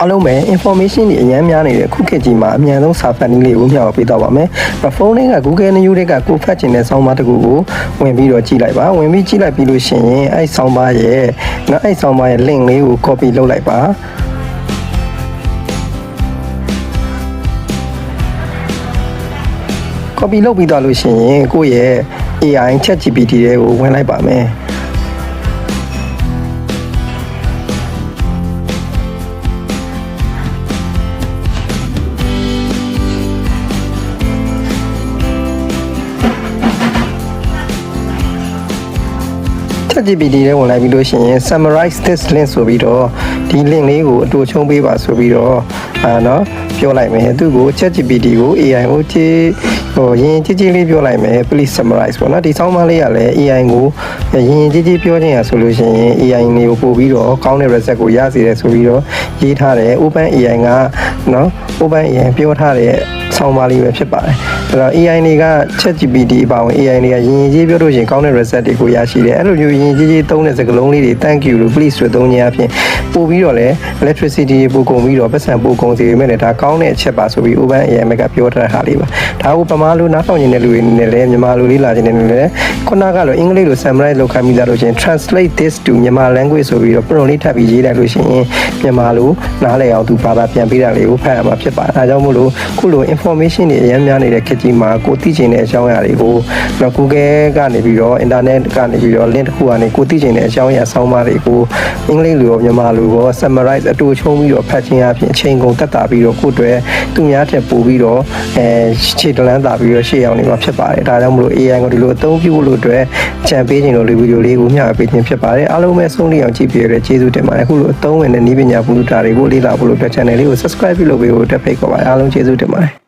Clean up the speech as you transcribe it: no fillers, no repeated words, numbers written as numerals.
အားလုံးပဲ information တွေအများများနေတဲ့ခုခေတ်ကြီးမှာအများဆုံးစာဖတ်နည်းလေးကိုမျှဝေပေးတော့ပါမယ်။ဖုန်းလေးက Google News တွေကကိုဖတ်ချင်တဲ့ဆောင်းပါးတစ်ခုကိုဝင်ပြီးတော့ကြည့်လိုက်ပါ။ဝင်ပြီးကြည့်လိုက်ပြီးလို့ရှိရင်အဲ့ဆောင်းပါးရဲ့နော်အဲ့ဆောင်းပါးရဲ့ link လေးကို copy လုပ်လိုက်ပါ။ copy လုပ်ပြီးတော့လို့ရှိရင်ကိုယ့်ရဲ့ AI ChatGPT တွေကိုဝင်လိုက်ပါမယ်။ ChatGPT ထဲဝင်လိုက်ပြီးလို့ရှိရင် summarize this link ဆိုပြီးတော့ဒီ link လေးကိုအတူချုံးပေးပါဆိုပြီးတော့နော်ပြောလိုက်မယ်သူကို ChatGPT ကို AI ကိုရင်ကြီးလေးပြောလိုက်မယ် please summarize ပေါ့နော်ဒီဆောင်းပါးလေးကလည်း AI ကိုရင်ကြီးပြောခြင်းရဆိုလို့ရှိရင် AI လေးကိုပို့ပြီးတော့ကောင်းတဲ့ result ကိုရစေတယ်ဆိုပြီးတော့ရေးထားတယ် Open AI ကနော် Open AI ပြောထားတဲ့ဆောင်းပါးလေးပဲဖြစ်ပါတယ်အဲ့တော့ AI တွေက ChatGPT အပါအဝင် AI တွေကရင်ကြီးပြောလို့ရှိရင်ကောင်းတဲ့ result တွေကိုရရှိတယ်အဲ့လိုမျိုးရင်ကြီးသုံးတဲ့စကားလုံးလေးတွေ thank you လို့ please ဆိုသုံးခြင်းအပြင်ပို့ပြီးတော့လည်း electricity ပို့ကုန်ပြီးတော့ပတ်စံပို့ကုန်စီပေမဲ့လည်းဒါကောင်းတဲ့အချက်ပါဆိုပြီး Open AI ကပြောထားတဲ့ဟာလေးပါဒါကိုပမာလို့နားထောင်နေတဲ့လူတွေနဲ့လည်းမြန်မာလူလေးလာခြင်းနဲ့လည်းခုနကတော့အင်္ဂလိပ်လို summarize လုပ်ခိုင်းပြီးသားလို့ချင်း translate this to မြန်မာ language ဆိုပြီးတော့ prompt လေးထပ်ပြီးရေးလိုက်လို့ရှိရင်မြန်မာလိုနားလည်အောင်သူဘာသာပြန်ပေးတာလေးကိုဖတ်ရမှာဖြစ်ပါတယ်ဒါကြောင့်မို့လို့ခုလို information တွေအများများနေတဲ့ခေတ်ကြီးမှာကိုသိချင်တဲ့အကြောင်းအရာတွေကို Google ကနေပြီးတော့ internet ကနေပြီးတော့ link တစ်ခုကနေကိုသိချင်တဲ့အကြောင်းအရာဆောင်းပါးတွေကိုအင်္ဂလိပ်လိုရောမြန်မာလိုရော summarize အတူချုံးပြီးတော့ဖတ်ခြင်းအပြင်အချိန်ကုန်တက်တာပြီးတော့ကိုယ့်အတွက်သူများထက်ပိုပြီးတော့ခြေတလန်းတာပြီးတော့ရှေ့အောင်နေမှာဖြစ်ပါတယ်ဒါကြောင့်မလို့ AI ကိုဒီလိုအသုံးပြုဖို့လို့အတွက်ကြံပေးခြင်းလို့ဒီဗီဒီယိုလေးကိုမျှဝေပေးခြင်းဖြစ်ပါတယ်အားလုံးပဲဆုံးလေးအောင်ကြည့်ပြရတဲ့ကျေးဇူးတင်ပါတယ်အခုလိုအသုံးဝင်တဲ့နည်းပညာဘုလူတာတွေကိုလေ့လာဖို့လို့အတွက် channel လေးကို subscribe ပြုလုပ်ပေးဖို့တက်ဖိတ်ခေါ်ပါတယ်အားလုံးကျေးဇူးတင်ပါတယ်